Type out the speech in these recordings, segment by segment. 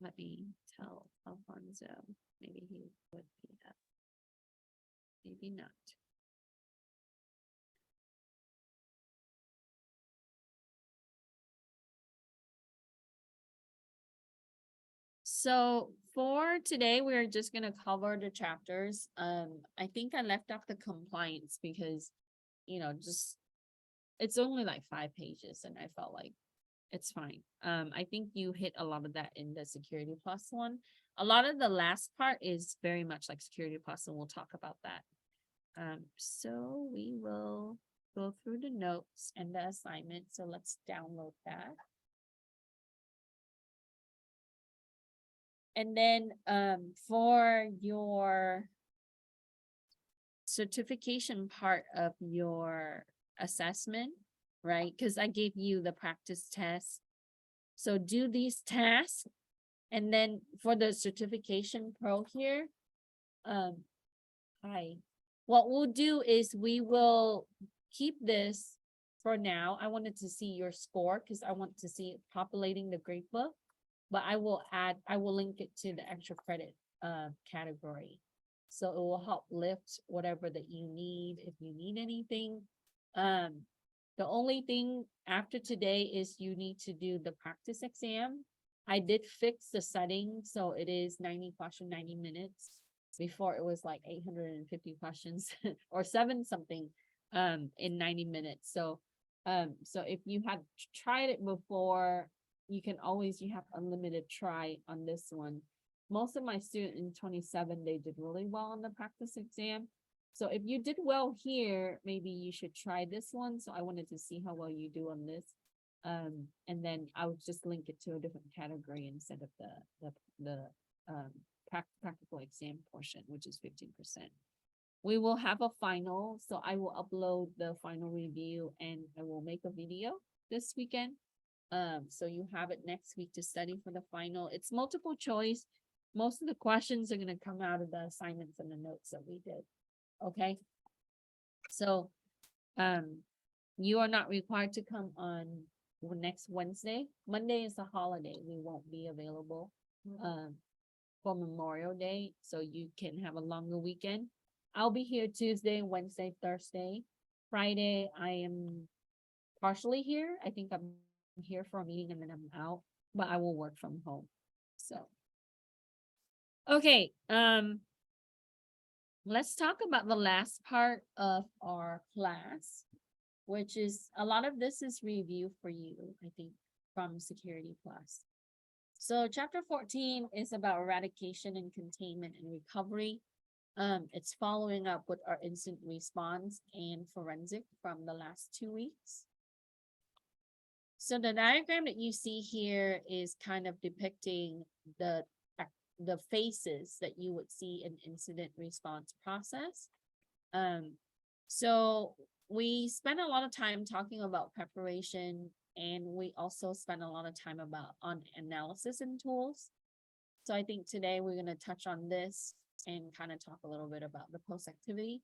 Let me tell Alfonso. Maybe he would be up. Maybe not. So for today, we're just gonna cover the chapters. I think I left off the compliance because, just it's only like 5 pages, and I felt like it's fine. I think you hit a lot of that in the Security Plus one. A lot of the last part is very much like Security Plus, and we'll talk about that. So we will go through the notes and the assignment. So let's download that. And then for your certification part of your assessment, right? Because I gave you the practice test. So do these tasks. And then for the certification pro here, what we'll do is we will keep this for now. I wanted to see your score because I want to see it populating the grade book. But I will link it to the extra credit category. So it will help lift whatever that you need if you need anything. The only thing after today is you need to do the practice exam. I did fix the setting, so it is 90 questions, 90 minutes. Before it was like 850 questions or 7 something in 90 minutes. So if you have tried it before, you have unlimited try on this one. Most of my students in 27, they did really well on the practice exam. So if you did well here, maybe you should try this one. So I wanted to see how well you do on this. And then I would just link it to a different category instead of the practical exam portion, which is 15%. We will have a final, so I will upload the final review and I will make a video this weekend. So you have it next week to study for the final. It's multiple choice. Most of the questions are going to come out of the assignments and the notes that we did. Okay. So, you are not required to come on next Wednesday. Monday is a holiday. We won't be available, for Memorial Day. So you can have a longer weekend. I'll be here Tuesday, Wednesday, Thursday. Friday, I am partially here. I think I'm here for a meeting and then I'm out, but I will work from home. So, okay. Let's talk about the last part of our class, which is a lot of this is review for you, I think, from Security Plus. So chapter 14 is about eradication and containment and recovery. It's following up with our incident response and forensic from the last 2 weeks. So the diagram that you see here is kind of depicting the phases that you would see in incident response process. So we spent a lot of time talking about preparation, and we also spent a lot of time on analysis and tools. So I think today we're going to touch on this and kind of talk a little bit about the post activity.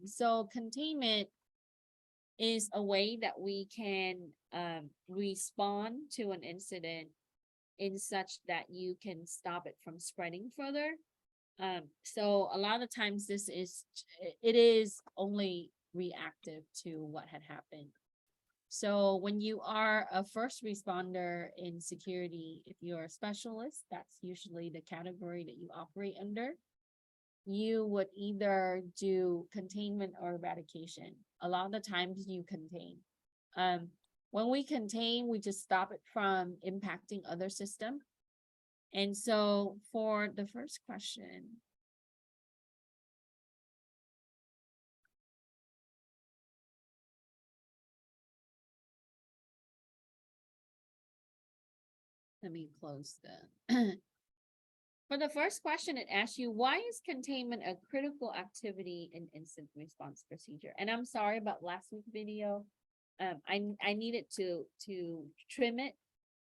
So containment is a way that we can respond to an incident in such that you can stop it from spreading further. So a lot of times it is only reactive to what had happened. So when you are a first responder in security, if you're a specialist, that's usually the category that you operate under. You would either do containment or eradication. A lot of the times you contain. When we contain, we just stop it from impacting other systems. And so for the first question, let me close the For the first question, it asks you, why is containment a critical activity in incident response procedure? And I'm sorry about last week's video. I needed to trim it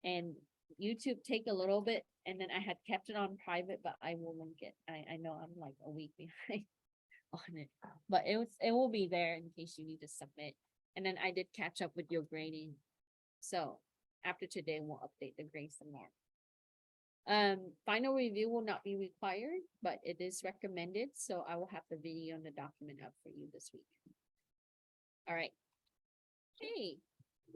and YouTube take a little bit, and then I had kept it on private, but I will link it. I know I'm like a week behind on it, but it will be there in case you need to submit. And then I did catch up with your grading. So after today, we'll update the grades some more. Final review will not be required, but it is recommended, so I will have the video and the document up for you this week. All right. Hey,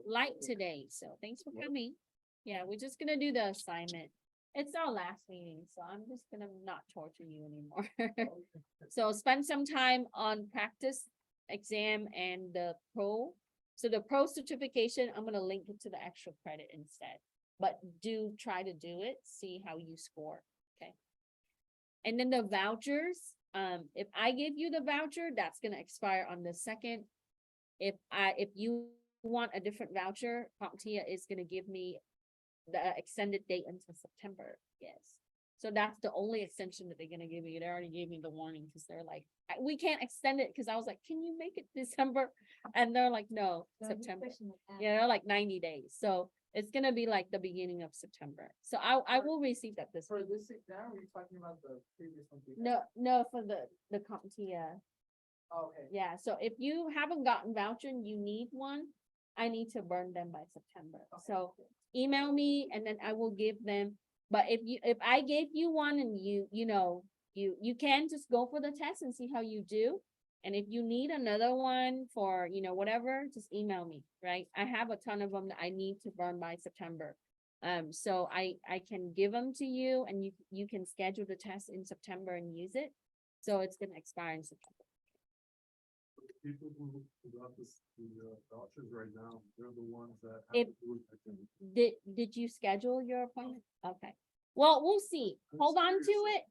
light today, so thanks for coming. Yeah, we're just gonna do the assignment. It's our last meeting, so I'm just gonna not torture you anymore. So spend some time on practice exam and the pro. So the pro certification, I'm gonna link it to the extra credit instead. But do try to do it, see how you score, okay? And then the vouchers, if I give you the voucher, that's gonna expire on the 2nd. If you want a different voucher, CompTIA is gonna give me the extended date until September, yes. So that's the only extension that they're gonna give me. They already gave me the warning, because they're like, we can't extend it, because I was like, can you make it December? And they're like, no, September. Yeah, they're like 90 days, so it's gonna be like the beginning of September. So I will receive that this For week. this exam, are you talking about the previous one? No, for the CompTIA. Okay. Yeah, so if you haven't gotten voucher and you need one, I need to burn them by September. So email me and then I will give them. But if I gave you one and you can just go for the test and see how you do. And if you need another one for, whatever, just email me, right? I have a ton of them that I need to burn by September. So I can give them to you and you can schedule the test in September and use it. So it's gonna expire in September. People who got this, the vouchers right now, they're the ones that If- have to do it. Did you schedule your appointment? Okay. Well, we'll see. Hold on to it.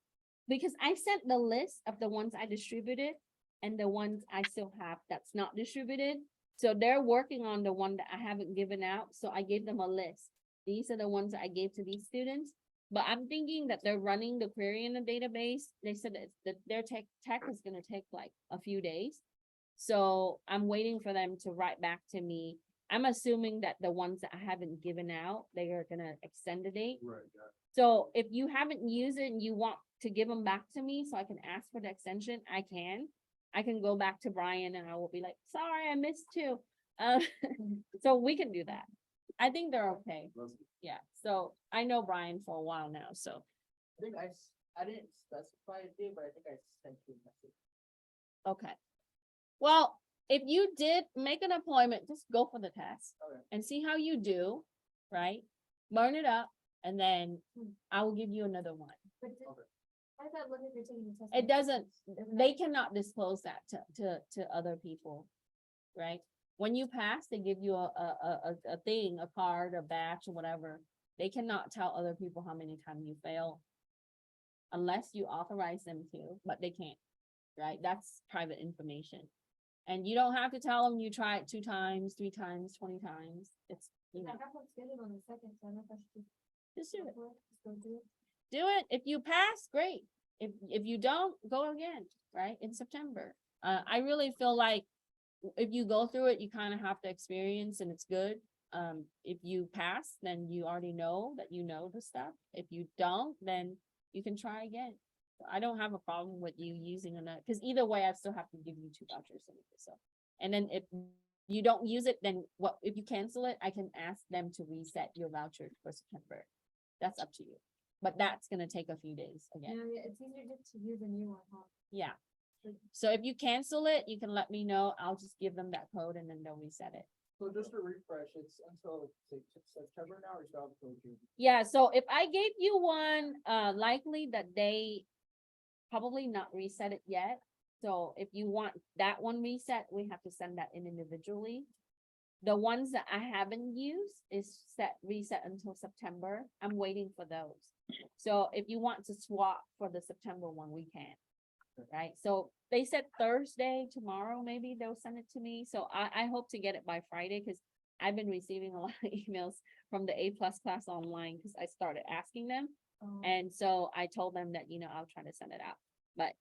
Because I sent the list of the ones I distributed and the ones I still have that's not distributed. So they're working on the one that I haven't given out. So I gave them a list. These are the ones that I gave to these students. But I'm thinking that they're running the query in the database. They said that their tech is gonna take like a few days. So I'm waiting for them to write back to me. I'm assuming that the ones that I haven't given out, they are gonna extend the date. Right, yeah. So if you haven't used it and you want to give them back to me so I can ask for the extension, I can go back to Brian and I will be like, sorry, I missed two. So we can do that. I think they're okay. Yeah, so I know Brian for a while now, so. I think I didn't specify a date, but I think I sent you a message. Okay. Well, if you did make an appointment, just go for the test Okay. and see how you do, right? Burn it up and then I will give you another one. Okay. I thought, look, if you're taking the test. It doesn't, they cannot disclose that to other people, right? When you pass, they give you a thing, a card, a badge or whatever. They cannot tell other people how many times you fail. Unless you authorize them to, but they can't, right? That's private information. And you don't have to tell them you tried 2 times, 3 times, 20 times. It's, I have one scheduled on the 2nd, so I don't know if I should just do go it. for it, just go do it. Do it. If you pass, great. If you don't, go again, right? In September. I really feel like if you go through it, you kind of have to experience and it's good. If you pass, then you already know that you know the stuff. If you don't, then you can try again. I don't have a problem with you using another, because either way, I still have to give you 2 vouchers anyway, so. And then if you don't use it, then what, if you cancel it, I can ask them to reset your voucher for September. That's up to you. But that's gonna take a few days again. Yeah, it's easier just to use a new one, huh? Yeah. So if you cancel it, you can let me know. I'll just give them that code and then they'll reset it. So just to refresh, it's until say September now or so until June? Yeah, so if I gave you one, likely that they probably not reset it yet. So if you want that one reset, we have to send that in individually. The ones that I haven't used is reset until September. I'm waiting for those. So if you want to swap for the September one, we can. Right, so they said Thursday, tomorrow, maybe they'll send it to me. So I hope to get it by Friday, because I've been receiving a lot of emails from the A+ class online, because I started asking them. And so I told them that, I'll try to send it out. But,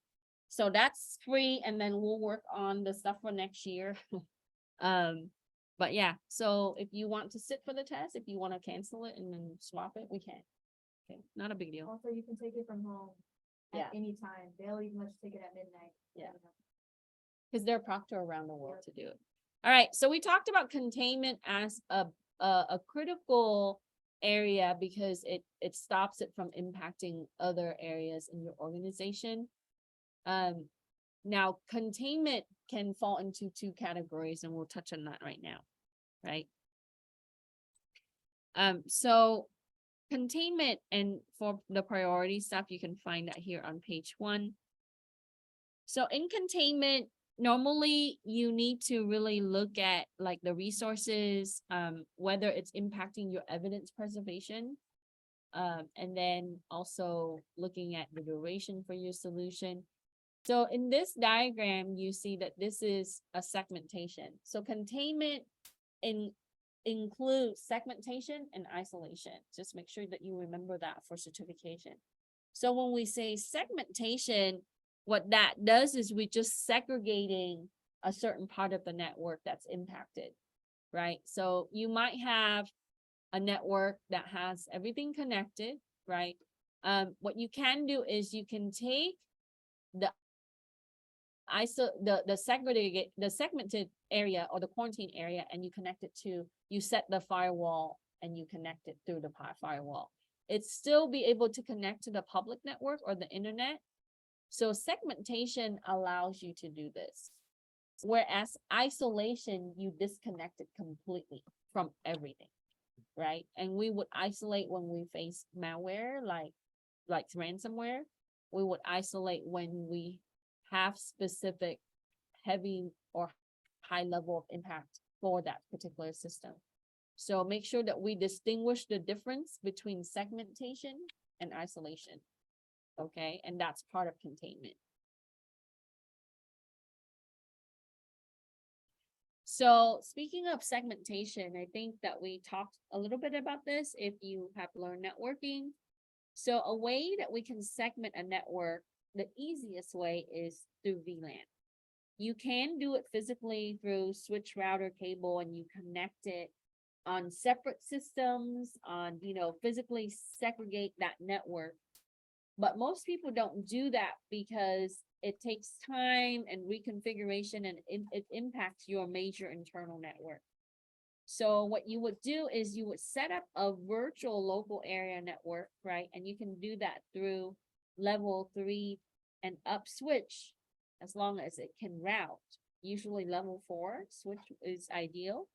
so that's free, and then we'll work on the stuff for next year. But yeah, so if you want to sit for the test, if you want to cancel it and then swap it, we can. Okay, not a big deal. Also, you can take it from home Yeah. at any time. They'll even let you take it at midnight. Yeah. Because they're proctor around the world to do it. All right, so we talked about containment as a critical area because it stops it from impacting other areas in your organization. Now containment can fall into two categories, and we'll touch on that right now, right? So containment, and for the priority stuff, you can find that here on page 1. So in containment, normally you need to really look at like the resources, whether it's impacting your evidence preservation, and then also looking at the duration for your solution. So in this diagram, you see that this is a segmentation. So containment includes segmentation and isolation. Just make sure that you remember that for certification. So when we say segmentation, what that does is we just segregating a certain part of the network that's impacted, right? So you might have a network that has everything connected, right? What you can do is you can take the segmented area or the quarantine area, and you connect it to, you set the firewall and you connect it through the firewall. It's still be able to connect to the public network or the internet. So segmentation allows you to do this. Whereas isolation, you disconnect it completely from everything, right? And we would isolate when we face malware, like ransomware. We would isolate when we have specific heavy or high level of impact for that particular system. So make sure that we distinguish the difference between segmentation and isolation. Okay, and that's part of containment. So speaking of segmentation, I think that we talked a little bit about this if you have learned networking. So a way that we can segment a network, the easiest way is through VLAN. You can do it physically through switch router cable, and you connect it on separate systems, on, physically segregate that network. But most people don't do that because it takes time and reconfiguration, and it impacts your major internal network. So what you would do is you would set up a virtual local area network, right? And you can do that through level 3 and up switch, as long as it can route. Usually level 4 switch is ideal.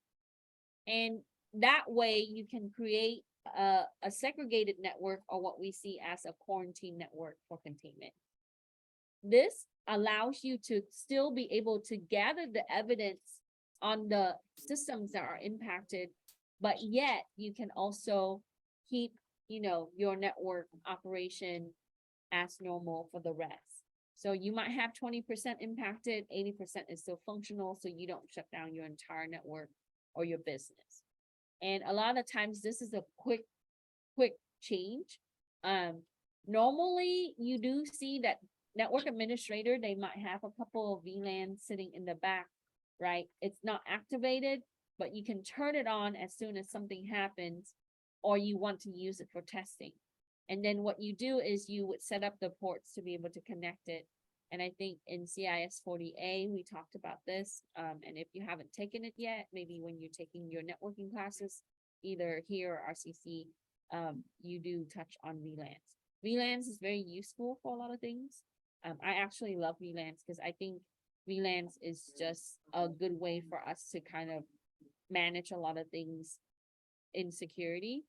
And that way you can create a segregated network, or what we see as a quarantine network for containment. This allows you to still be able to gather the evidence on the systems that are impacted, but yet you can also keep, your network operation as normal for the rest. So you might have 20% impacted, 80% is still functional, so you don't shut down your entire network or your business. And a lot of times this is a quick change. Normally you do see that network administrator, they might have a couple of VLANs sitting in the back, right? It's not activated, but you can turn it on as soon as something happens, or you want to use it for testing. And then what you do is you would set up the ports to be able to connect it. And I think in CIS40A, we talked about this. And if you haven't taken it yet, maybe when you're taking your networking classes, either here or RCC, you do touch on VLANs. VLANs is very useful for a lot of things. I actually love VLANs because I think VLANs is just a good way for us to kind of manage a lot of things in security.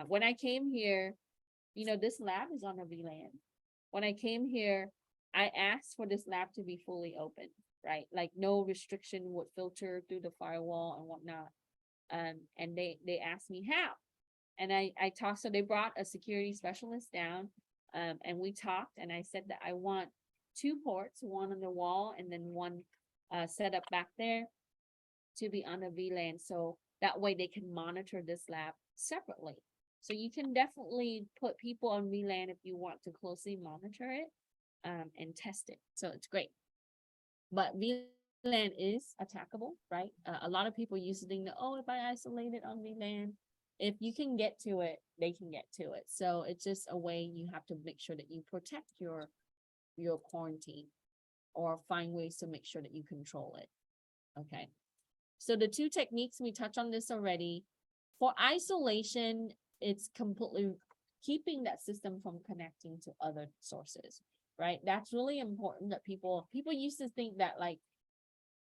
When I came here, this lab is on a VLAN. When I came here, I asked for this lab to be fully open, right? Like no restriction would filter through the firewall and whatnot. And they asked me how. And I talked, so they brought a security specialist down, and we talked, and I said that I want 2 ports, one on the wall and then one set up back there to be on a VLAN. So that way they can monitor this lab separately. So you can definitely put people on VLAN if you want to closely monitor it and test it. So it's great. But VLAN is attackable, right? A lot of people use the thing that, oh, if I isolate it on VLAN, if you can get to it, they can get to it. So it's just a way you have to make sure that you protect your quarantine, or find ways to make sure that you control it. Okay. So the 2 techniques, we touched on this already. For isolation, it's completely keeping that system from connecting to other sources, right? That's really important that people used to think that like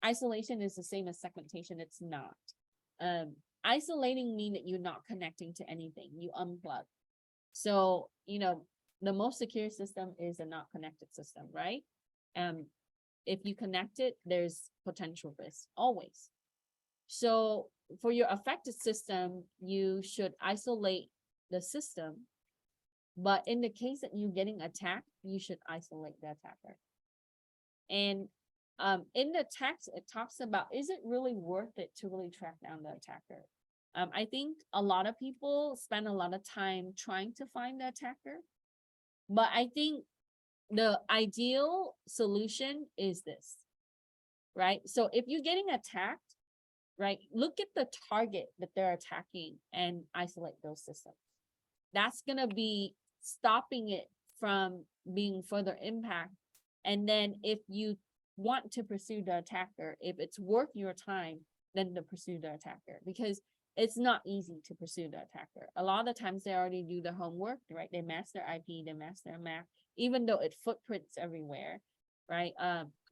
isolation is the same as segmentation. It's not. Isolating mean that you're not connecting to anything. You unplug. So, the most secure system is a not connected system, right? If you connect it, there's potential risk always. So for your affected system, you should isolate the system. But in the case that you're getting attacked, you should isolate the attacker. And in the text, it talks about, is it really worth it to really track down the attacker? I think a lot of people spend a lot of time trying to find the attacker. But I think the ideal solution is this, right? So if you're getting attacked, right, look at the target that they're attacking and isolate those systems. That's going to be stopping it from being further impact. And then if you want to pursue the attacker, if it's worth your time, then to pursue the attacker, because it's not easy to pursue the attacker. A lot of the times they already do the homework, right? They mask their IP, they mask their MAC, even though it footprints everywhere, right?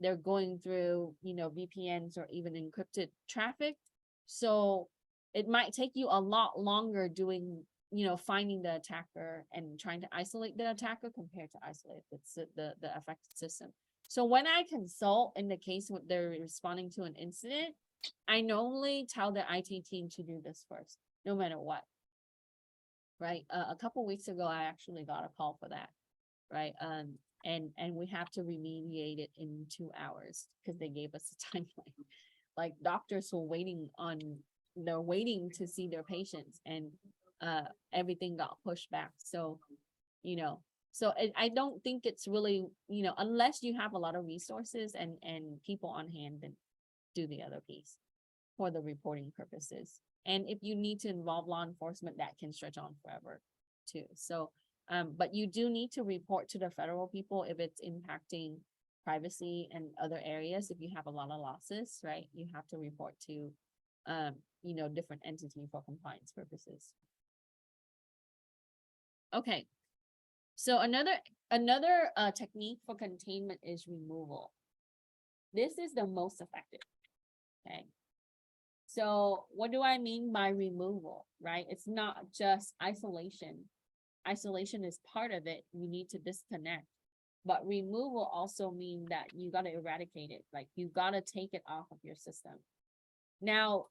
They're going through, VPNs or even encrypted traffic. So it might take you a lot longer doing, finding the attacker and trying to isolate the attacker compared to isolate the affected system. So when I consult in the case when they're responding to an incident, I normally tell the IT team to do this first, no matter what. Right? A couple weeks ago, I actually got a call for that. Right? And we have to remediate it in 2 hours because they gave us a timeline. Like doctors were they're waiting to see their patients, and everything got pushed back. So, I don't think it's really, unless you have a lot of resources and people on hand, then do the other piece for the reporting purposes. And if you need to involve law enforcement, that can stretch on forever too. So, but you do need to report to the federal people if it's impacting privacy and other areas. If you have a lot of losses, right, you have to report to, different entity for compliance purposes. Okay. So another technique for containment is removal. This is the most effective. Okay. So what do I mean by removal, right? It's not just isolation. Isolation is part of it. You need to disconnect. But removal also means that you got to eradicate it. Like you got to take it off of your system. Now,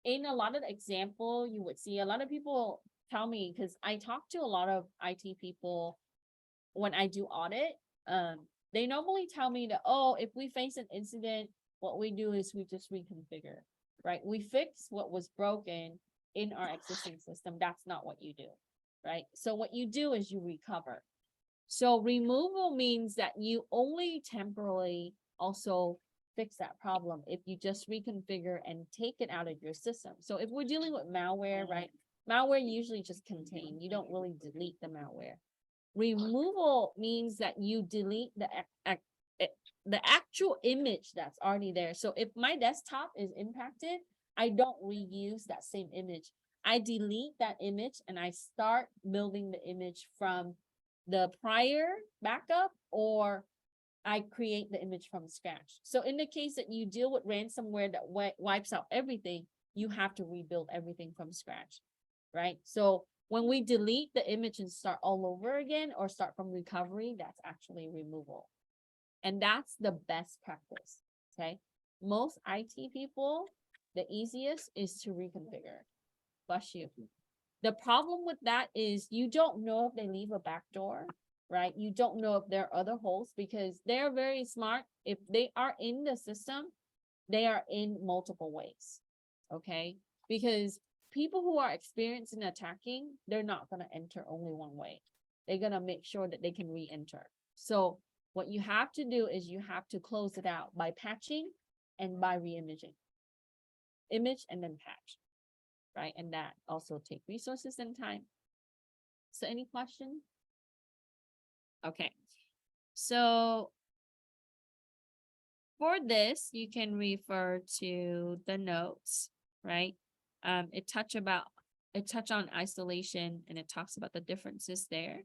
in a lot of the example, you would see a lot of people tell me, because I talk to a lot of IT people when I do audit, they normally tell me that, oh, if we face an incident, what we do is we just reconfigure, right? We fix what was broken in our existing system. That's not what you do, right? So what you do is you recover. So removal means that you only temporarily also fix that problem if you just reconfigure and take it out of your system. So if we're dealing with malware, right? Malware usually just contain. You don't really delete the malware. Removal means that you delete the actual image that's already there. So if my desktop is impacted, I don't reuse that same image. I delete that image and I start building the image from the prior backup, or I create the image from scratch. So in the case that you deal with ransomware that wipes out everything, you have to rebuild everything from scratch, right? So when we delete the image and start all over again or start from recovery, that's actually removal. And that's the best practice, okay? Most IT people, the easiest is to reconfigure. Bless you. The problem with that is you don't know if they leave a back door, right? You don't know if there are other holes, because they're very smart. If they are in the system, they are in multiple ways, okay? Because people who are experienced in attacking, they're not going to enter only one way. They're going to make sure that they can re-enter. So what you have to do is you have to close it out by patching and by re-imaging. Image and then patch, right? And that also take resources and time. So any questions? Okay. So for this, you can refer to the notes, right? It touch about it touch on isolation and it talks about the differences there.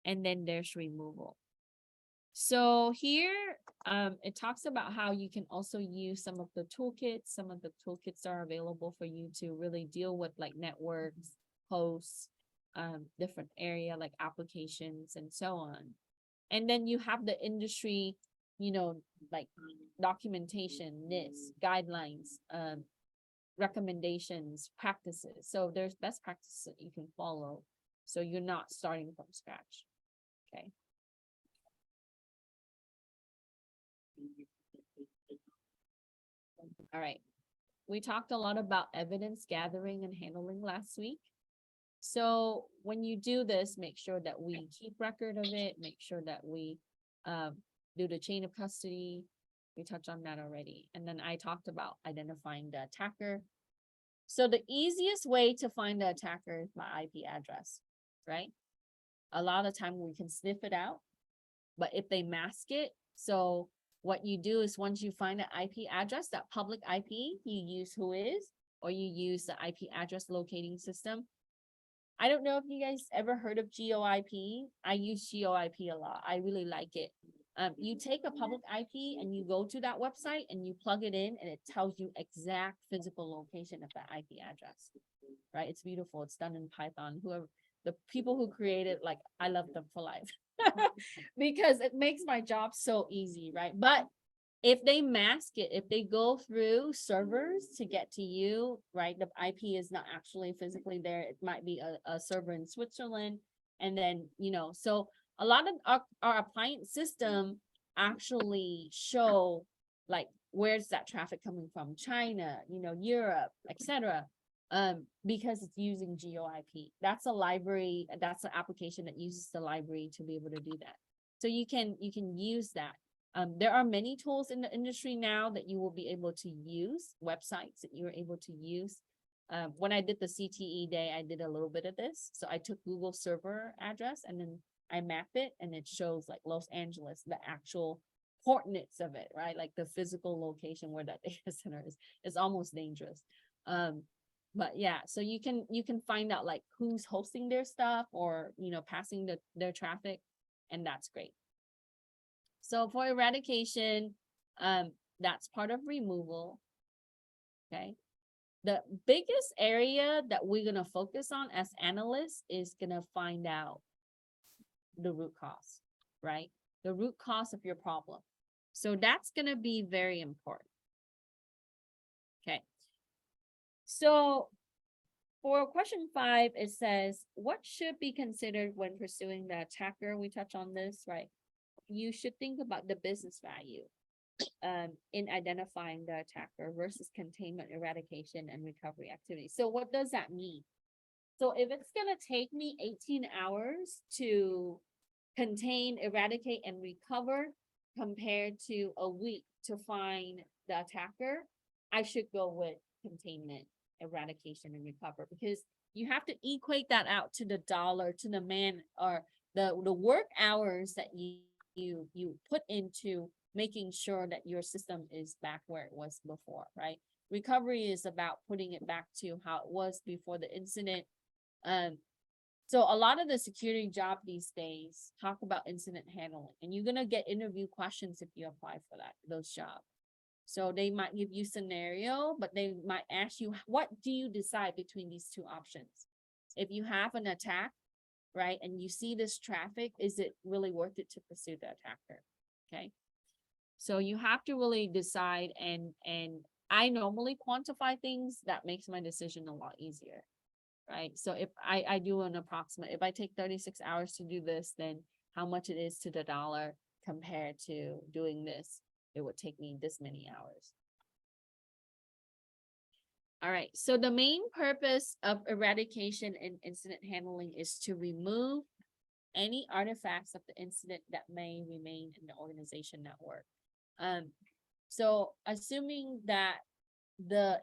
And then there's removal. So here, it talks about how you can also use some of the toolkits. Some of the toolkits are available for you to really deal with like networks, hosts, different area like applications and so on. And then you have the industry, like documentation, NIST, guidelines, recommendations, practices. So there's best practices that you can follow. So you're not starting from scratch. Okay. All right. We talked a lot about evidence gathering and handling last week. So when you do this, make sure that we keep record of it, make sure that we do the chain of custody. We touched on that already. And then I talked about identifying the attacker. So the easiest way to find the attacker is by IP address, right? A lot of time we can sniff it out, but if they mask it, so what you do is once you find an IP address, that public IP, you use WHOIS, or you use the IP address locating system. I don't know if you guys ever heard of GeoIP. I use GeoIP a lot. I really like it. You take a public IP and you go to that website and you plug it in and it tells you exact physical location of that IP address, right? It's beautiful. It's done in Python. The people who created, like, I love them for life because it makes my job so easy, right? But if they mask it, if they go through servers to get to you, right? The IP is not actually physically there. It might be a server in Switzerland. And then, so a lot of our appliance system actually show like, where's that traffic coming from? China, Europe, etc. Because it's using GeoIP. That's a library, that's an application that uses the library to be able to do that. So you can use that. There are many tools in the industry now that you will be able to use, websites that you're able to use. When I did the CTE day, I did a little bit of this. So I took Google server address and then I map it and it shows like Los Angeles, the actual coordinates of it, right? Like the physical location where that data center is. It's almost dangerous. But yeah, so you can find out like who's hosting their stuff or, passing their traffic, and that's great. So for eradication, that's part of removal. Okay. The biggest area that we're going to focus on as analysts is going to find out the root cause, right? The root cause of your problem. So that's going to be very important. Okay. So for question 5, it says, what should be considered when pursuing the attacker? We touch on this, right? You should think about the business value in identifying the attacker versus containment, eradication, and recovery activities. So what does that mean? So if it's going to take me 18 hours to contain, eradicate, and recover compared to a week to find the attacker, I should go with containment, eradication, and recover, because you have to equate that out to the dollar, to the man, or the work hours that you put into making sure that your system is back where it was before, right? Recovery is about putting it back to how it was before the incident. So a lot of the security job these days talk about incident handling, and you're gonna get interview questions if you apply for those jobs. So they might give you scenario, but they might ask you, what do you decide between these two options? If you have an attack, right, and you see this traffic, is it really worth it to pursue the attacker? Okay. So you have to really decide, and I normally quantify things that makes my decision a lot easier, right? So if I do an approximate, if I take 36 hours to do this, then how much it is to the dollar compared to doing this, it would take me this many hours. All right, so the main purpose of eradication and incident handling is to remove any artifacts of the incident that may remain in the organization network. So assuming that the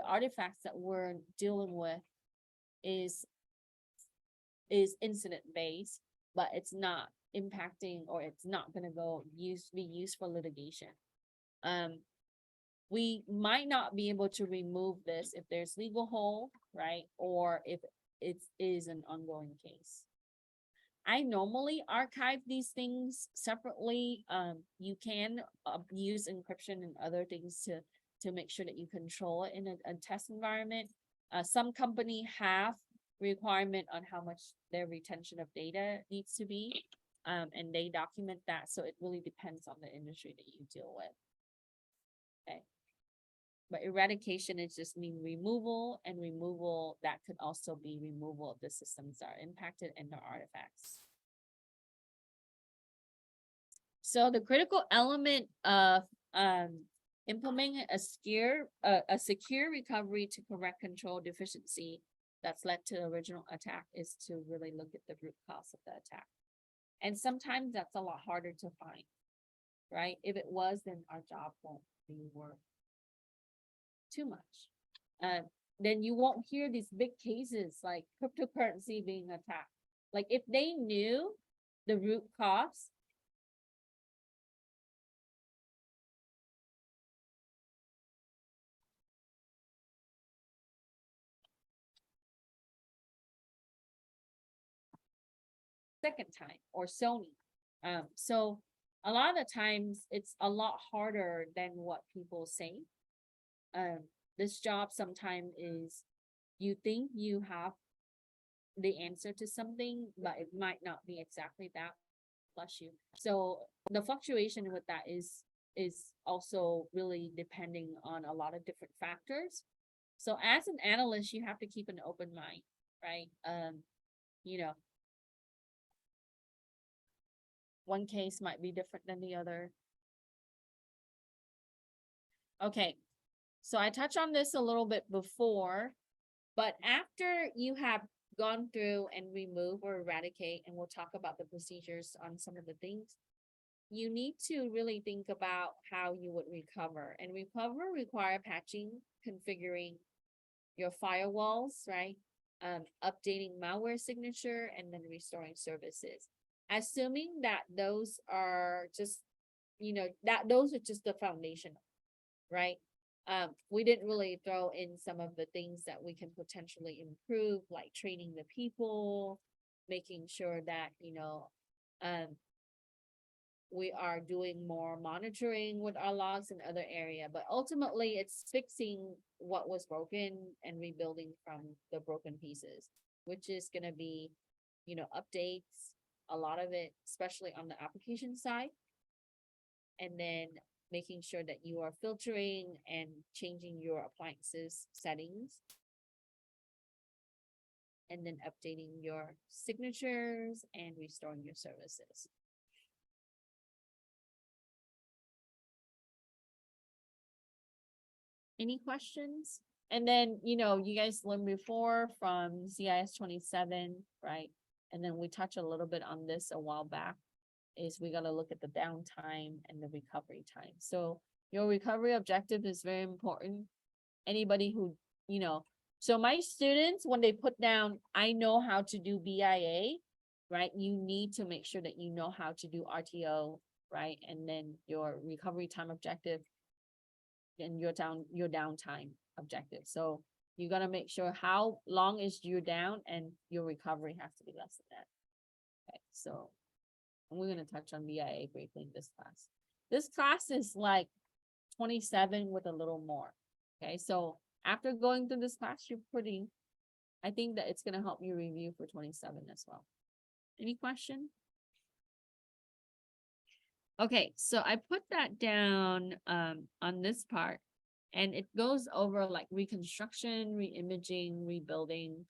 artifacts that we're dealing with is incident based, but it's not impacting, or it's not going to be used for litigation. we might not be able to remove this if there's legal hold, right? Or if it is an ongoing case. I normally archive these things separately. You can use encryption and other things to make sure that you control it in a test environment. Some company have requirement on how much their retention of data needs to be. And they document that, so it really depends on the industry that you deal with. Okay. But eradication is just mean removal, and removal that could also be removal of the systems that are impacted and their artifacts. So the critical element of implementing a secure recovery to correct control deficiency that's led to the original attack is to really look at the root cause of the attack. And sometimes that's a lot harder to find, right? If it was, then our job won't be worth too much. Then you won't hear these big cases like cryptocurrency being attacked. Like if they knew the root cause, second time, or Sony. So a lot of the times it's a lot harder than what people say. This job sometimes is, you think you have the answer to something, but it might not be exactly that. Bless you. So the fluctuation with that is also really depending on a lot of different factors. So as an analyst, you have to keep an open mind, right? You know, one case might be different than the other. Okay, so I touched on this a little bit before, but after you have gone through and remove or eradicate, and we'll talk about the procedures on some of the things, you need to really think about how you would recover. And recover require patching, configuring your firewalls, right? Updating malware signature, and then restoring services. Assuming that those are just, that those are just the foundation, right? We didn't really throw in some of the things that we can potentially improve, like training the people, making sure that, we are doing more monitoring with our logs in other area, but ultimately it's fixing what was broken and rebuilding from the broken pieces, which is gonna be, updates, a lot of it, especially on the application side. And then making sure that you are filtering and changing your appliances settings. And then updating your signatures and restoring your services. Any questions? And then, you guys learned before from CIS27, right? And then we touched a little bit on this a while back, is we gotta look at the downtime and the recovery time. So your recovery objective is very important. Anybody who, so my students, when they put down, I know how to do BIA, right? You need to make sure that you know how to do RTO, right? And then your recovery time objective and your downtime objective. So you gotta make sure how long is your down, and your recovery has to be less than that. Okay, so we're gonna touch on BIA briefly in this class. This class is like 27 with a little more. Okay, so after going through this class, I think that it's gonna help you review for 27 as well. Any question? Okay, so I put that down on this part, and it goes over like reconstruction, reimaging, rebuilding.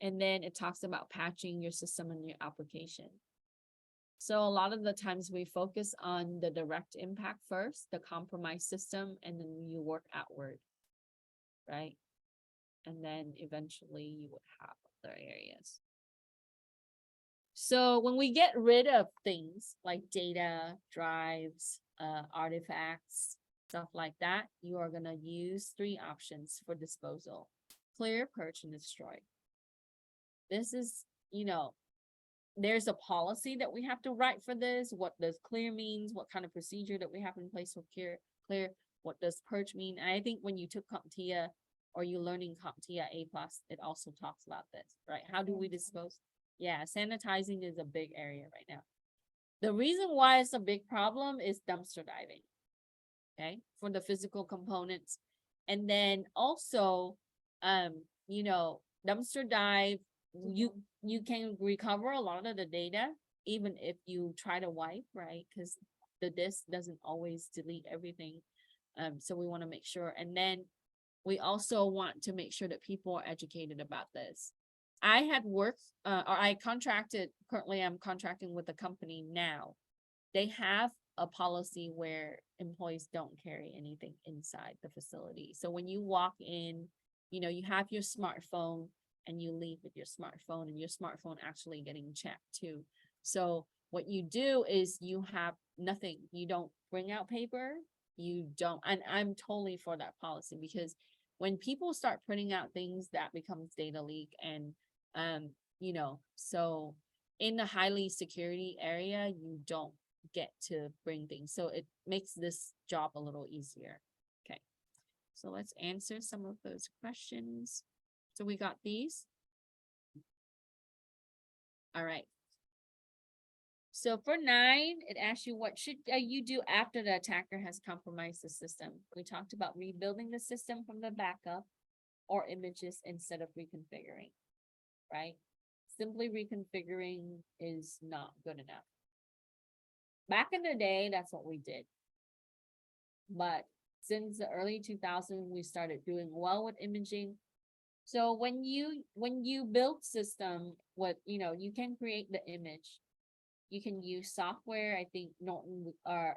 And then it talks about patching your system and your application. So a lot of the times we focus on the direct impact first, the compromised system, and then you work outward, right? And then eventually you would have other areas. So when we get rid of things like data, drives, artifacts, stuff like that, you are gonna use 3 options for disposal: clear, purge, and destroy. This is, there's a policy that we have to write for this, what does clear means, what kind of procedure that we have in place for clear. What does purge mean? And I think when you took CompTIA or you learning CompTIA A+, it also talks about this, right? How do we dispose? Yeah, sanitizing is a big area right now. The reason why it's a big problem is dumpster diving. Okay, for the physical components. And then also, you know, dumpster dive, you can recover a lot of the data, even if you try to wipe, right? Because the disk doesn't always delete everything. So we want to make sure. And then we also want to make sure that people are educated about this. I had worked, or I contracted, currently I'm contracting with a company now. They have a policy where employees don't carry anything inside the facility. So when you walk in, you know, you have your smartphone and you leave with your smartphone, and your smartphone actually getting checked too. So what you do is you have nothing. You don't bring out paper. You don't, and I'm totally for that policy, because when people start printing out things, that becomes data leak. And you know, so in the highly security area, you don't get to bring things. So it makes this job a little easier. Okay, so let's answer some of those questions. So we got these. All right. So for 9, it asks you, what should you do after the attacker has compromised the system? We talked about rebuilding the system from the backup or images instead of reconfiguring, right? Simply reconfiguring is not good enough. Back in the day, that's what we did. But since the early 2000s, we started doing well with imaging. So when you build system, you can create the image. You can use software. I think Norton or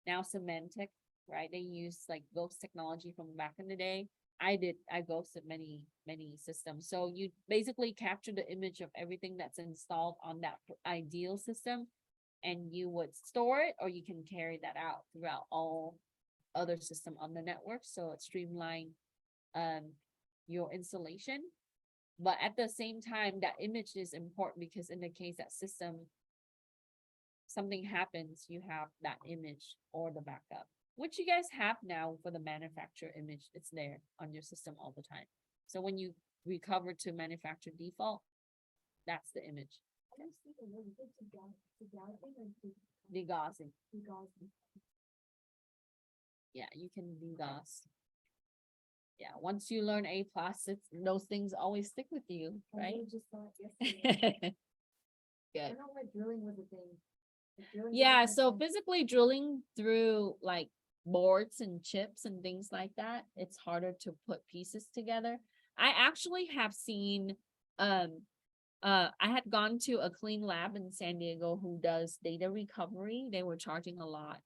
now Symantec, right? They use like ghost technology from back in the day. I ghosted many systems. So you basically capture the image of everything that's installed on that ideal system, and you would store it, or you can carry that out throughout all other system on the network. So it streamlined your installation. But at the same time, that image is important, because in the case that system, something happens, you have that image or the backup, which you guys have now for the manufacturer image. It's there on your system all the time. So when you recover to manufacturer default, that's the image. Degaussing. Yeah, you can DDoS. Yeah, once you learn A+, those things always stick with you, right? Just thought yesterday. Good. I know what drilling was a thing. Drilling was Yeah, a so thing. physically drilling through like boards and chips and things like that, it's harder to put pieces together. I actually have seen, I had gone to a clean lab in San Diego who does data recovery. They were charging a lot,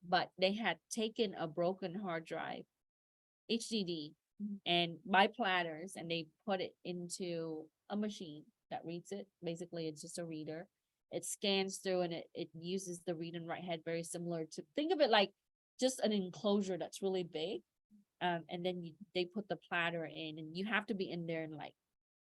but they had taken a broken hard drive, HDD, and by platters, and they put it into a machine that reads it. Basically, it's just a reader. It scans through, and it uses the read and write head, very similar to, think of it like just an enclosure that's really big. And then they put the platter in, and you have to be in there in like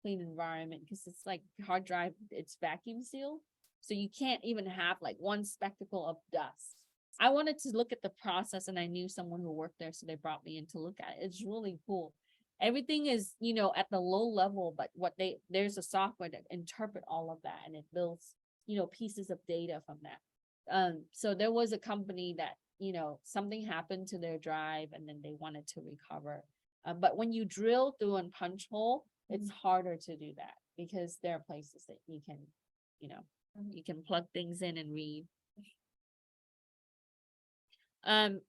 clean environment, because it's like hard drive, it's vacuum sealed. So you can't even have like one speckle of dust. I wanted to look at the process, and I knew someone who worked there, so they brought me in to look at it. It's really cool. Everything is, at the low level, but there's a software that interpret all of that, and it builds, pieces of data from that. So there was a company that, something happened to their drive, and then they wanted to recover. But when you drill through and punch hole, it's harder to do that, because there are places that you can, you can plug things in and read. And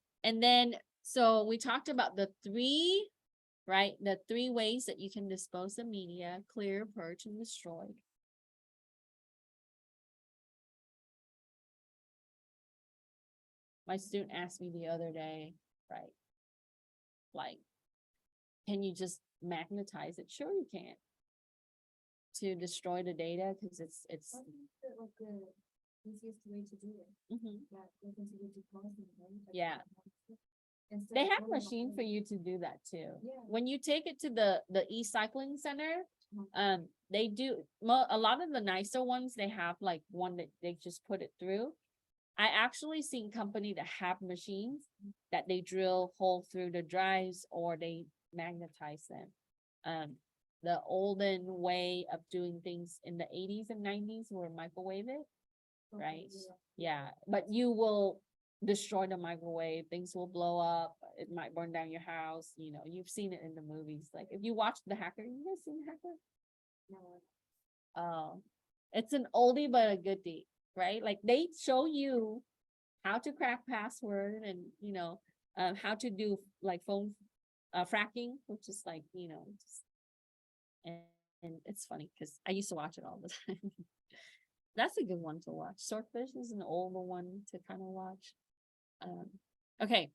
then, so we talked about the 3, right? The 3 ways that you can dispose of media: clear, purge, and destroy. My student asked me the other day, right? Like, can you just magnetize it? Sure, you can. To destroy the data, because it's I think that like the easiest way to do it. Mhm. That goes into the decomposing, right? Like, Yeah. instead They of have a throwing machine away- for you to do that too. Yeah. When you take it to the e-cycling center, Mhm. they do a lot of the nicer ones. They have like one that they just put it through. I actually seen company that have machines that they drill hole through the drives or they magnetize them. The olden way of doing things in the 80s and 90s were microwave it, right? Yeah, but you will destroy the microwave, things will blow up, it might burn down your house, you know, you've seen it in the movies. Like if you watch The Hacker, you guys seen The Hacker? No. It's an oldie but a goodie, right? Like they show you how to crack password and you know, how to do like phone fracking, which is like, you know, just, and it's funny because I used to watch it all the time. That's a good one to watch. Swordfish is an older one to kind of watch. Okay.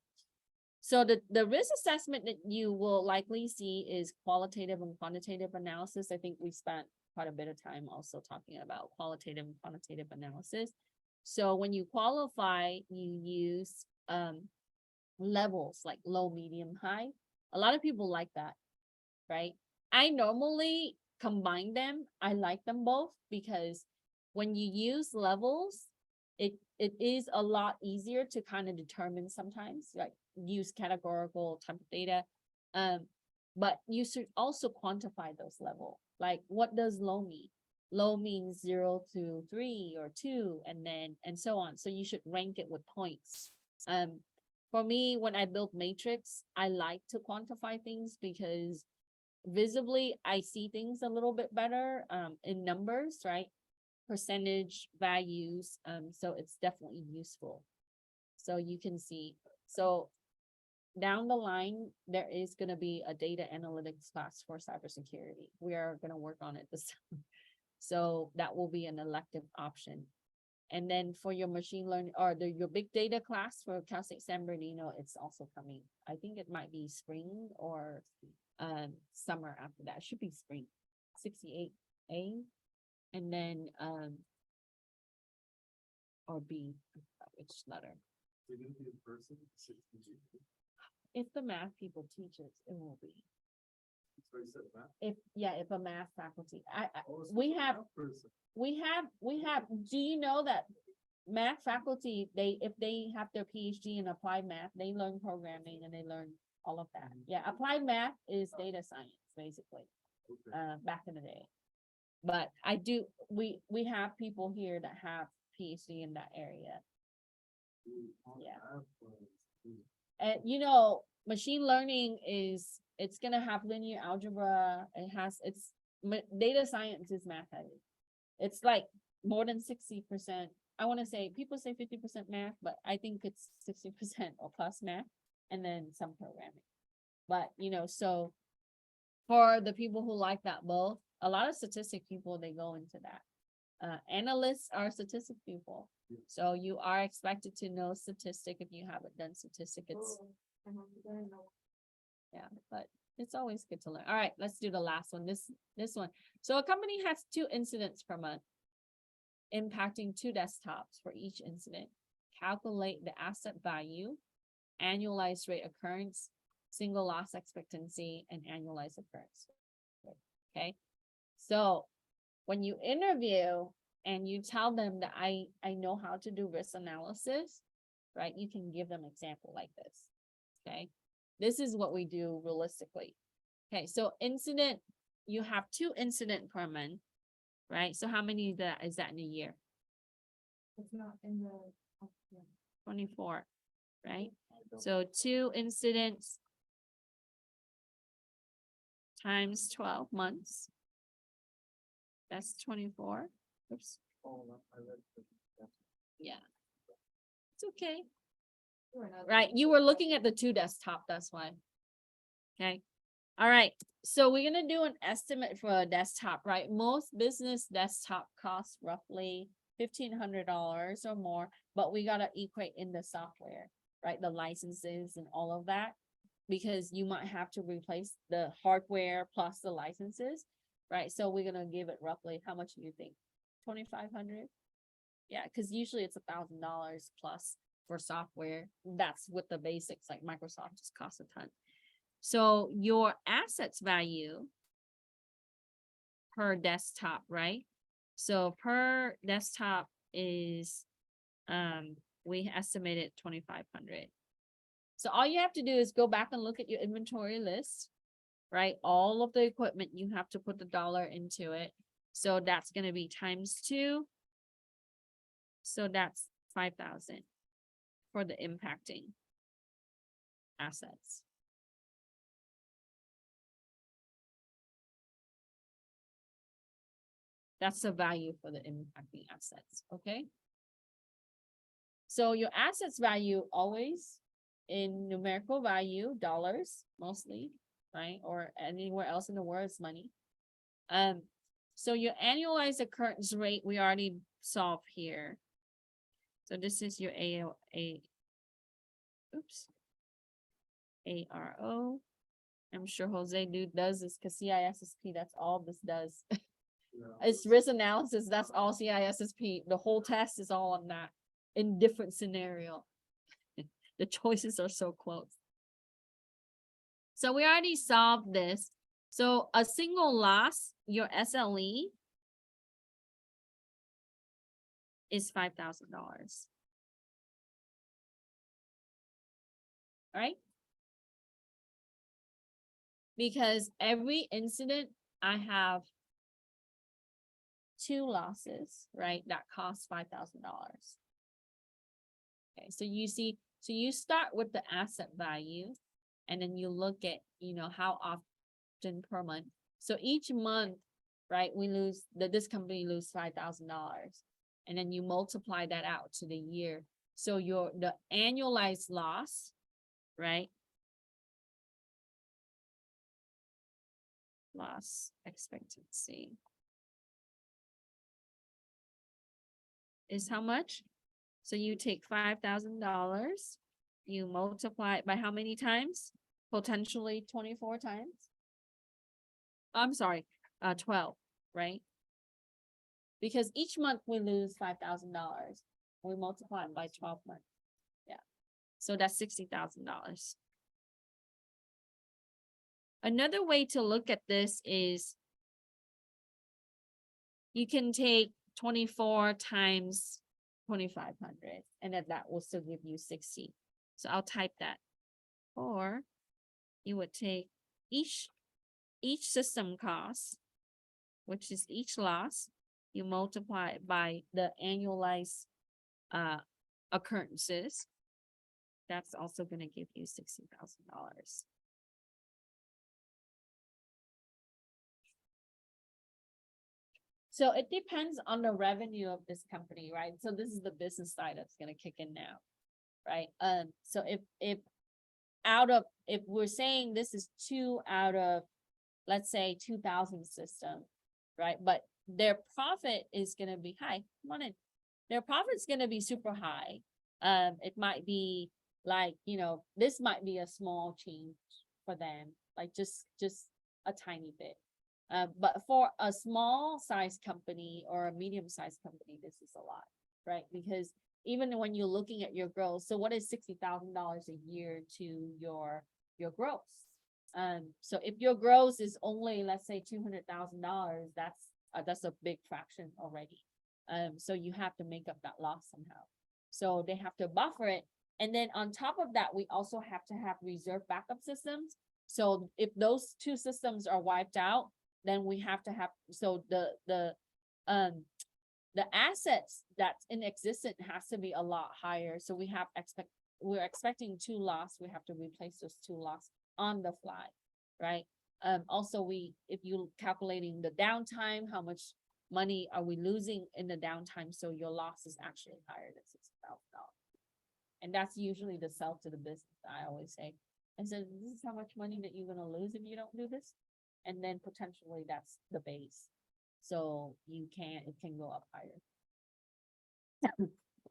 So the risk assessment that you will likely see is qualitative and quantitative analysis. I think we spent quite a bit of time also talking about qualitative and quantitative analysis. So when you qualify, you use levels like low, medium, high. A lot of people like that, right? I normally combine them. I like them both because when you use levels, it is a lot easier to kind of determine sometimes, like use categorical type of data. But you should also quantify those levels. Like what does low mean? Low means 0 to 3 or 2, and so on. So you should rank it with points. For me, when I build matrix, I like to quantify things because visibly I see things a little bit better in numbers, right? Percentage values. So it's definitely useful. So you can see. So down the line, there is going to be a data analytics class for cybersecurity. We are going to work on it this time. So that will be an elective option. And then for your machine learning or your big data class for Cal State San Bernardino, it's also coming. I think it might be spring or summer after that. It should be spring. 68A. And then or B, which letter? It didn't be in person, 60. If the math people teach it, it will be. So you said that? If a math faculty, Oh, it's we a have, math person. we have, do you know that math faculty, if they have their PhD in applied math, they learn programming and they learn all of that. Yeah, applied math is data science, basically, Okay. back in the day. But we have people here that have PhD in that area. Yeah. And you know, machine learning it's gonna have linear algebra. Data science is math heavy. It's like more than 60%. I want to say people say 50% math, but I think it's 60% or plus math, and then some programming. But you know, so for the people who like that both, a lot of statistic people they go into that. Analysts are statistic people. So you are expected to know statistic if you haven't done statistic. It's yeah, but it's always good to learn. All right, let's do the last one. This one. So a company has 2 incidents per month, impacting 2 desktops for each incident. Calculate the asset value, annualized rate occurrence, single loss expectancy, and annualized occurrence. Okay, so when you interview and you tell them that I know how to do risk analysis, right? You can give them an example like this. Okay, this is what we do realistically. Okay, so incident, you have 2 incident per month, right? So how many is that in a year? It's not in the. 24, right? So 2 incidents times 12 months. That's 24. Oops. Yeah. It's okay. Right, you were looking at the 2 desktop, that's why. Okay, all right, so we're gonna do an estimate for a desktop, right? Most business desktop costs roughly $1,500 or more, but we gotta equate in the software, right? The licenses and all of that, because you might have to replace the hardware plus the licenses, right? So we're gonna give it roughly, how much do you think? 2,500? Yeah, because usually it's $1,000 plus for software. That's with the basics, like Microsoft just costs a ton. So your assets value per desktop, right? So per desktop is we estimated 2,500. So all you have to do is go back and look at your inventory list, right? All of the equipment, you have to put the dollar into it. So that's gonna be times 2. So that's 5,000 for the impacting assets. That's the value for the impacting assets, okay? So your assets value always in numerical value, dollars mostly, right? Or anywhere else in the world is money. So your annualized occurrence rate, we already solved here. So this is your ARO. I'm sure Jose does this because CISSP, that's all this does. Yeah. It's risk analysis, that's all CISSP. The whole test is all on that in different scenario. The choices are so close. So we already solved this. So a single loss, your SLE is $5,000. All right? Because every incident I have 2 losses, right? That costs $5,000. Okay, so you see, so you start with the asset value and then you look at, how often per month. So each month, right, this company lose $5,000 and then you multiply that out to the year. So the annualized loss, right? Loss expectancy is how much? So you take $5,000, you multiply it by how many times? Potentially 24 times. I'm sorry, 12, right? Because each month we lose $5,000. We multiply it by 12 months. Yeah. So that's $60,000. Another way to look at this is you can take 24 times 2,500 and then that will still give you 60. So I'll type that. Or you would take each system cost, which is each loss, you multiply it by the annualized occurrences. That's also going to give you $60,000. So it depends on the revenue of this company, right? So this is the business side that's going to kick in now, right? So if we're saying this is 2 out of, let's say 2,000 system, right? But their profit is going to be high. Come on in. Their profit is going to be super high. It might be like, this might be a small change for them, like just a tiny bit. But for a small size company or a medium sized company, this is a lot, right? Because even when you're looking at your growth, so what is $60,000 a year to your gross? So if your gross is only, let's say $200,000, that's a big fraction already. So you have to make up that loss somehow. So they have to buffer it. And then on top of that, we also have to have reserve backup systems. So if those 2 systems are wiped out, then we have to have, so the assets that's in existence has to be a lot higher. So we're expecting 2 loss. We have to replace those 2 loss on the fly, right? Also if you calculating the downtime, how much money are we losing in the downtime? So your loss is actually higher than $60,000. And that's usually the sell to the business, I always say. And so this is how much money that you're gonna lose if you don't do this. And then potentially that's the base. So it can go up higher.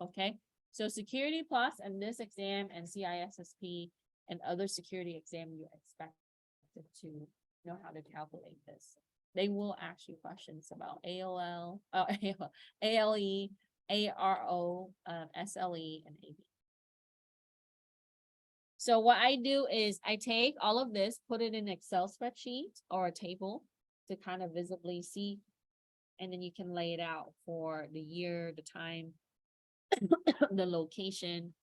Okay, so Security Plus and this exam and CISSP and other security exam, you expect to know how to calculate this. They will ask you questions about ALE, ARO, SLE, and AB. So what I do is I take all of this, put it in an Excel spreadsheet or a table to kind of visibly see, and then you can lay it out for the year, the time, the location.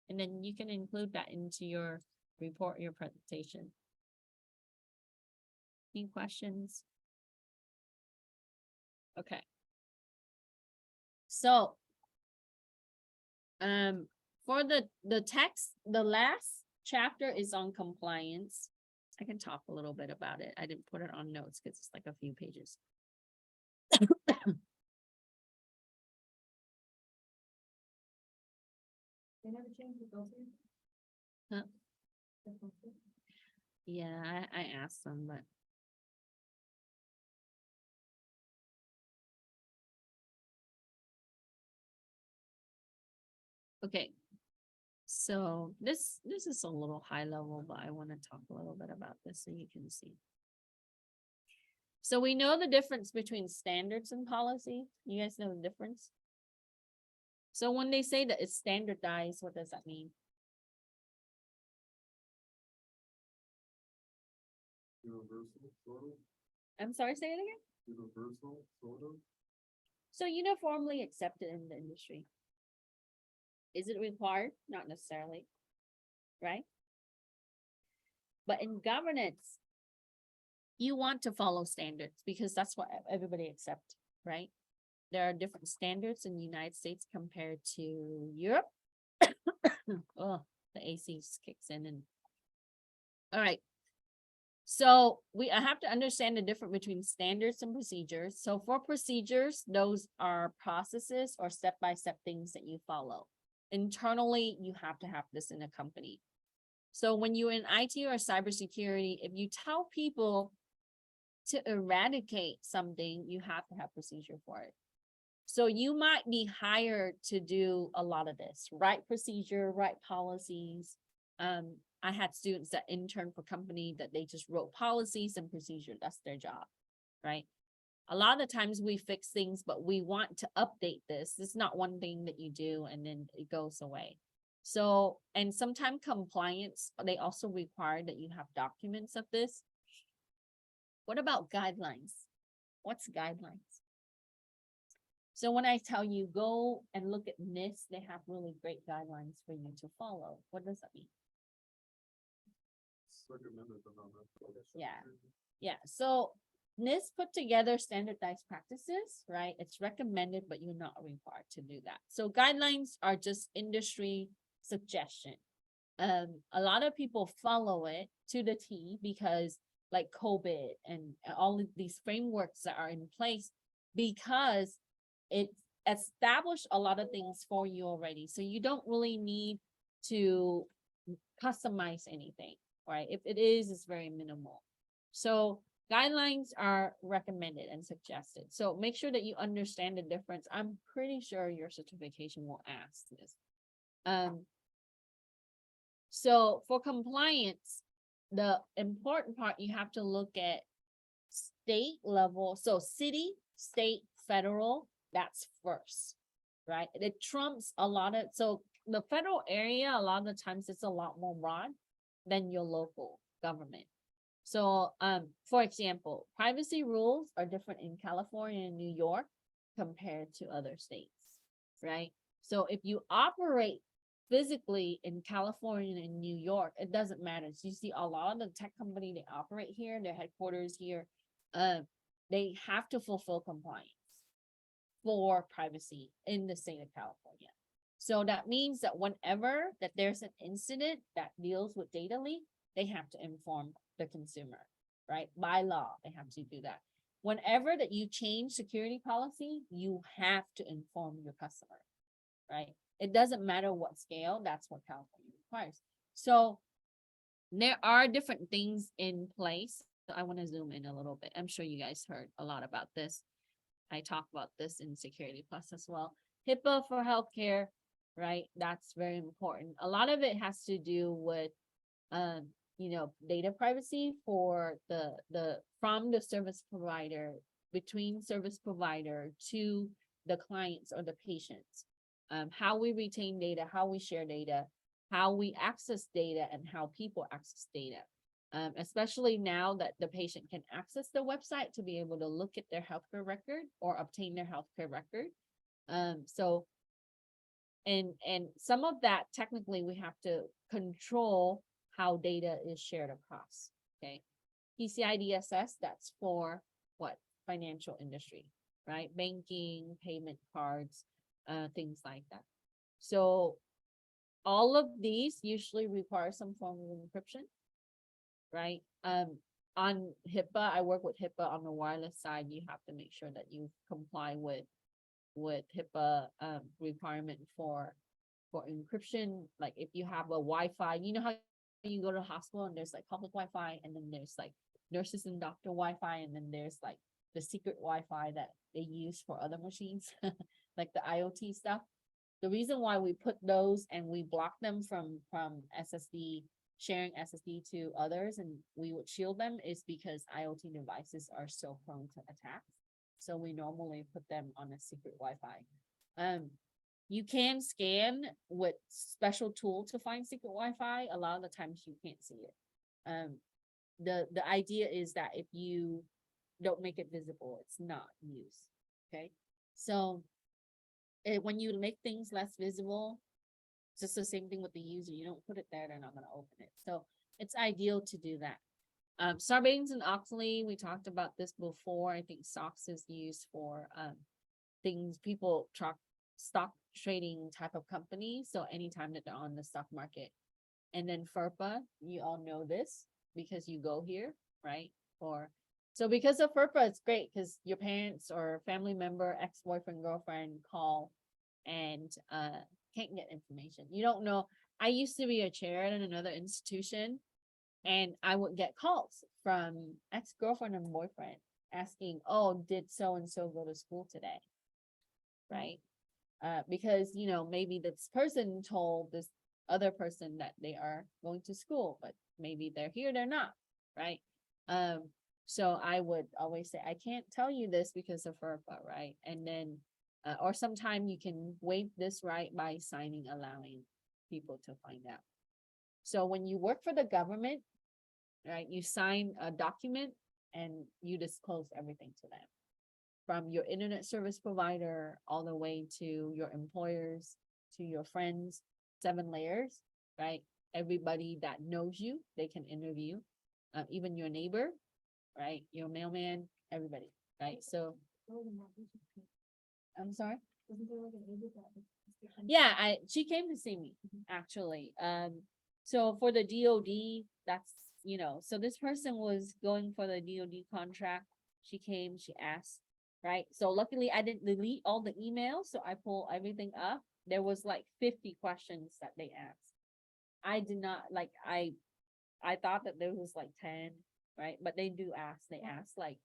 And then you can include that into your report, your presentation. Any questions? Okay. So, for the text, the last chapter is on compliance. I can talk a little bit about it. I didn't put it on notes because it's like a few pages. They never changed the filter? Huh? The filter? Yeah, I asked them, but. Okay. So this is a little high level, but I want to talk a little bit about this so you can see. So we know the difference between standards and policy. You guys know the difference? So when they say that it's standardized, what does that mean? Universal, sort of, I'm sorry, say it again. universal, sort of. So uniformly accepted in the industry. Is it required? Not necessarily, right? But in governance, you want to follow standards because that's what everybody accepts, right? There are different standards in the United States compared to Europe. Oh, the AC kicks in and. All right. So I have to understand the difference between standards and procedures. So for procedures, those are processes or step-by-step things that you follow. Internally, you have to have this in a company. So when you're in IT or cybersecurity, if you tell people to eradicate something, you have to have procedure for it. So you might be hired to do a lot of this, write procedure, write policies. I had students that intern for company that they just wrote policies and procedure. That's their job, right? A lot of the times we fix things, but we want to update this. This is not one thing that you do and then it goes away. So, and sometimes compliance, they also require that you have documents of this. What about guidelines? What's guidelines? So when I tell you go and look at NIST, they have really great guidelines for you to follow. What does that mean? It's recommended, but not necessarily. Yeah. Yeah, so NIST put together standardized practices, right? It's recommended, but you're not required to do that. So guidelines are just industry suggestion. A lot of people follow it to the T because like COVID and all of these frameworks that are in place because it established a lot of things for you already. So you don't really need to customize anything, right? If it is, it's very minimal. So guidelines are recommended and suggested. So make sure that you understand the difference. I'm pretty sure your certification will ask this. So for compliance, the important part, you have to look at state level. So city, state, federal, that's first, right? It trumps a lot of, so the federal area, a lot of the times it's a lot more broad than your local government. So, for example, privacy rules are different in California and New York compared to other states, right? So if you operate physically in California and New York, it doesn't matter. So you see a lot of the tech company, they operate here, their headquarters here, they have to fulfill compliance for privacy in the state of California. So that means that whenever that there's an incident that deals with data leak, they have to inform the consumer, right? By law, they have to do that. Whenever that you change security policy, you have to inform your customer, right? It doesn't matter what scale, that's what California requires. So there are different things in place. So I want to zoom in a little bit. I'm sure you guys heard a lot about this. I talk about this in Security Plus as well. HIPAA for healthcare, right? That's very important. A lot of it has to do with, data privacy for from the service provider, between service provider to the clients or the patients. How we retain data, how we share data, how we access data, and how people access data. Especially now that the patient can access the website to be able to look at their healthcare record or obtain their healthcare record. So And some of that technically we have to control how data is shared across, okay? PCI DSS, that's for what? Financial industry, right? Banking, payment cards, things like that. So all of these usually require some form of encryption, right? On HIPAA, I work with HIPAA on the wireless side. You have to make sure that you comply with HIPAA requirement for encryption. Like if you have a Wi-Fi, you know how you go to the hospital and there's like public Wi-Fi, and then there's like nurses and doctor Wi-Fi, and then there's like the secret Wi-Fi that they use for other machines, like the IoT stuff. The reason why we put those and we block them from SSD, sharing SSD to others, and we would shield them, is because IoT devices are so prone to attacks. So we normally put them on a secret Wi-Fi. You can scan with special tool to find secret Wi-Fi. A lot of the times you can't see it. The idea is that if you don't make it visible, it's not used. Okay, so when you make things less visible, it's just the same thing with the user. You don't put it there, they're not going to open it. So it's ideal to do that. Sarbanes and Oxley, we talked about this before. I think SOX is used for things people stock trading type of company. So anytime that they're on the stock market. And then FERPA, you all know this because you go here, right? So because of FERPA, it's great because your parents or family member, ex-boyfriend, girlfriend call and can't get information. You don't know. I used to be a chair at another institution, and I would get calls from ex-girlfriend and boyfriend asking, oh, did so-and-so go to school today? Right? Because, maybe this person told this other person that they are going to school, but maybe they're here, they're not, right? So I would always say, I can't tell you this because of FERPA, right? And then, or sometime you can waive this right by signing, allowing people to find out. So when you work for the government, right, you sign a document and you disclose everything to them. From your internet service provider all the way to your employers, to your friends, 7 layers, right? Everybody that knows you, they can interview, even your neighbor, right? Your mailman, everybody, right? So, I'm sorry? Yeah, she came to see me, actually. So for the DOD, that's, so this person was going for the DOD contract. She came, she asked, right? So luckily I didn't delete all the emails, so I pull everything up. There was like 50 questions that they asked. I did not, like, I thought that there was like 10, right? But they do ask, they ask like,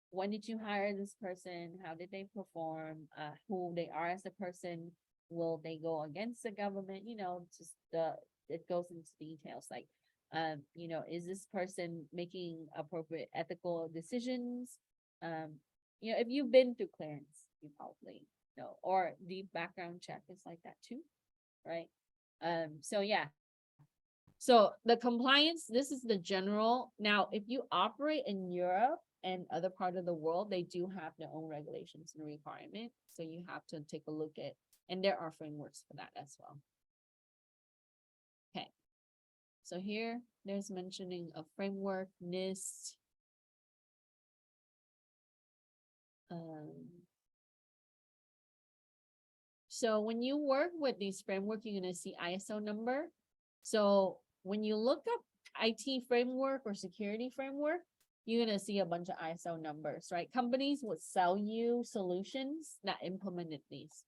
when did you hire this person? How did they perform? Who they are as a person? Will they go against the government? Just it goes into details like, is this person making appropriate ethical decisions? If you've been through clearance, you probably know, or the background check is like that too, right? So yeah. So the compliance, this is the general. Now, if you operate in Europe and other part of the world, they do have their own regulations and requirements. So you have to take a look at, and there are frameworks for that as well. Okay. So here, there's mentioning a framework, NIST. So when you work with these framework, you're going to see ISO number. So when you look up IT framework or security framework, you're going to see a bunch of ISO numbers, right? Companies would sell you solutions that implemented these,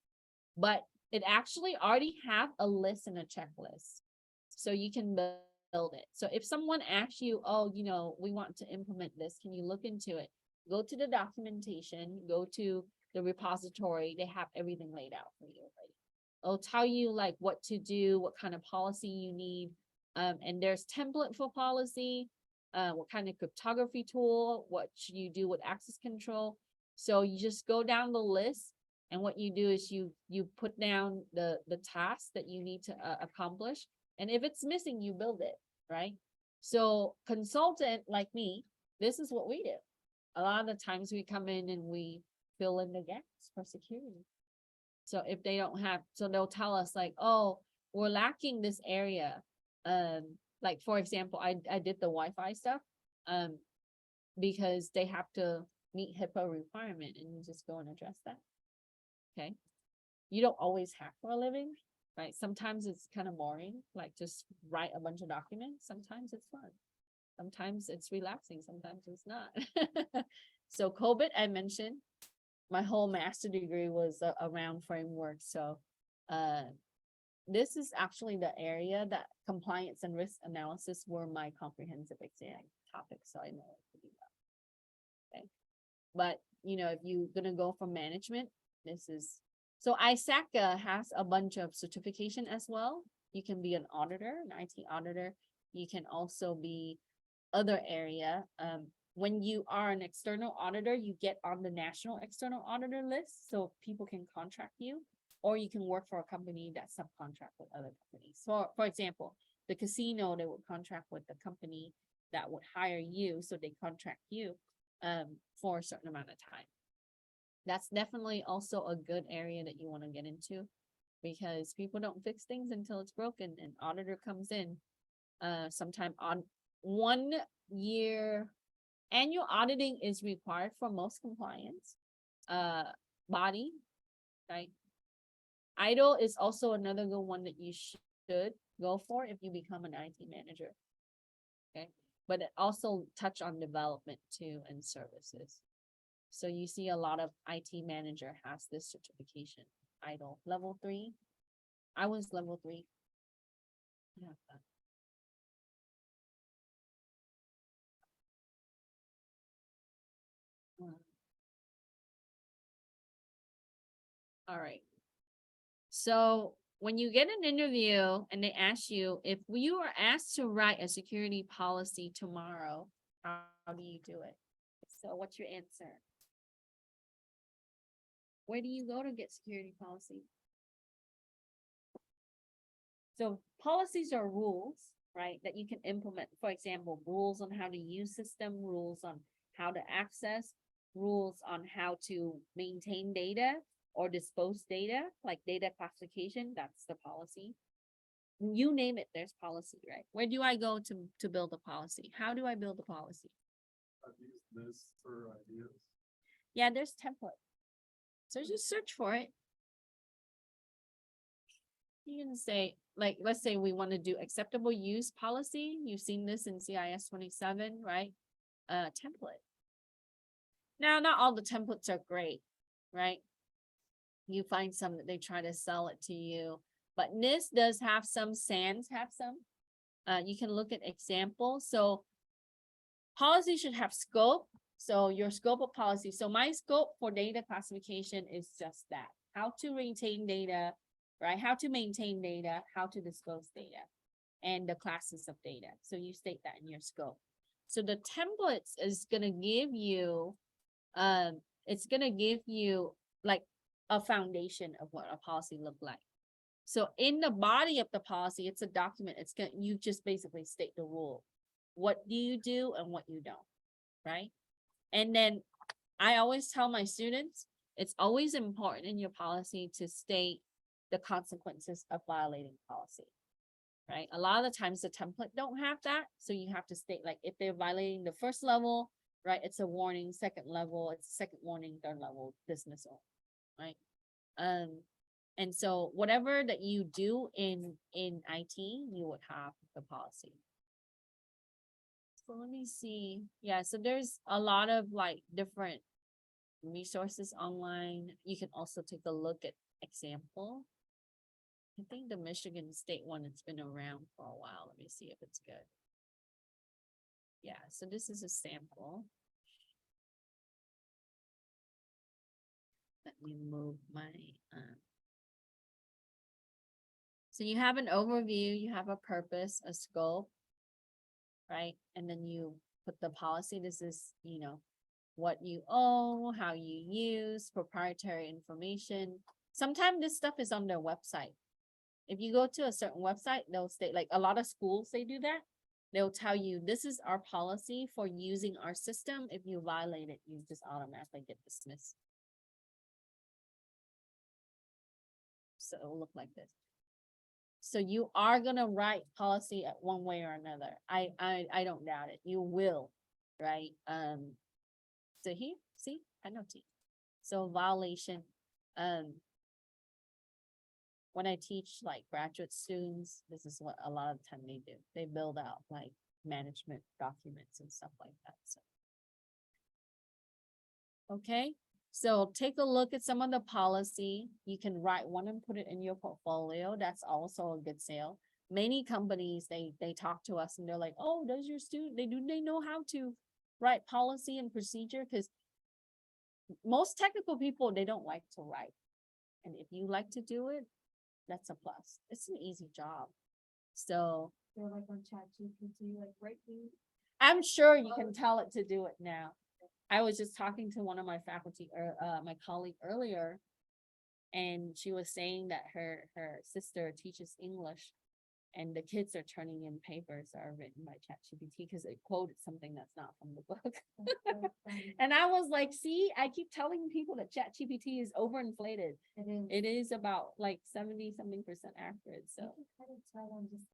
but it actually already have a list and a checklist. So you can build it. So if someone asks you, oh, we want to implement this, can you look into it? Go to the documentation, go to the repository, they have everything laid out for you already. It'll tell you like what to do, what kind of policy you need. And there's template for policy, what kind of cryptography tool, what should you do with access control. So you just go down the list, and what you do is you put down the tasks that you need to accomplish. And if it's missing, you build it, right? So consultant like me, this is what we do. A lot of the times we come in and we fill in the gaps for security. So if they don't have, so they'll tell us like, oh, we're lacking this area. Like for example, I did the Wi-Fi stuff, because they have to meet HIPAA requirement, and you just go and address that. Okay. You don't always hack for a living, right? Sometimes it's kind of boring, like just write a bunch of documents. Sometimes it's fun. Sometimes it's relaxing, sometimes it's not. So COVID, I mentioned, my whole master degree was around frameworks. So this is actually the area that compliance and risk analysis were my comprehensive exam topics. So I know what to do that. Okay. But you know, if you're gonna go for management, this is, so ISACA has a bunch of certification as well. You can be an auditor, an IT auditor. You can also be other area. When you are an external auditor, you get on the national external auditor list, so people can contract you, or you can work for a company that subcontract with other companies. So, for example, the casino, they would contract with the company that would hire you, so they contract you for a certain amount of time. That's definitely also a good area that you want to get into, because people don't fix things until it's broken, and auditor comes in sometime on 1 year. Annual auditing is required for most compliance body, right? IDLE is also another good one that you should go for if you become an IT manager. Okay, but it also touch on development too and services. So you see a lot of IT manager has this certification, IDLE level 3. I was level 3. Yeah. All right. So when you get an interview and they ask you, if you are asked to write a security policy tomorrow, how do you do it? So what's your answer? Where do you go to get security policy? So policies are rules, right, that you can implement. For example, rules on how to use system, rules on how to access, rules on how to maintain data or dispose data, like data classification, that's the policy. You name it, there's policy, right? Where do I go to build a policy? How do I build a policy? I've used this for ideas. Yeah, there's template. So just search for it. You can say, like, let's say we want to do acceptable use policy. You've seen this in CIS27, right? Template. Now, not all the templates are great, right? You find some that they try to sell it to you, but NIST does have some, SANS have some. You can look at examples. So policy should have scope. So your scope of policy. So my scope for data classification is just that. How to retain data, right? How to maintain data, how to dispose data, and the classes of data. So you state that in your scope. So the templates is gonna give you, it's gonna give you like a foundation of what a policy look like. So in the body of the policy, it's a document. It's gonna, you just basically state the rule. What do you do and what you don't, right? And then I always tell my students, it's always important in your policy to state the consequences of violating policy, right? A lot of the times the template don't have that. So you have to state, like, if they're violating the first level, right, it's a warning, second level, it's a second warning, third level dismissal, right? And so whatever that you do in IT, you would have the policy. So let me see. Yeah, so there's a lot of like different resources online. You can also take a look at example. I think the Michigan State one, it's been around for a while. Let me see if it's good. Yeah, so this is a sample. Let me move my, so you have an overview, you have a purpose, a scope, right? And then you put the policy. This is, you know, what you own, how you use, proprietary information. Sometimes this stuff is on their website. If you go to a certain website, they'll state, like a lot of schools, they do that. They'll tell you, this is our policy for using our system. If you violate it, you just automatically get dismissed. So it'll look like this. So you are gonna write policy at one way or another. I don't doubt it. You will, right? So here, see, annotate. So violation, when I teach like graduate students, this is what a lot of the time they do. They build out like management documents and stuff like that, so. Okay, so take a look at some of the policy. You can write one and put it in your portfolio. That's also a good sale. Many companies, they talk to us and they're like, oh, does your student, they know how to write policy and procedure? Because most technical people, they don't like to write. And if you like to do it, that's a plus. It's an easy job. So They're like on ChatGPT, like right me. I'm sure you can tell it to do it now. I was just talking to one of my faculty, or my colleague earlier. And she was saying that her sister teaches English. And the kids are turning in papers that are written by ChatGPT because it quoted something that's not from the book. That's so funny. And I was like, see, I keep telling people that ChatGPT is overinflated. It is. It is about like 70-something% accurate, so. You can kind of tell on just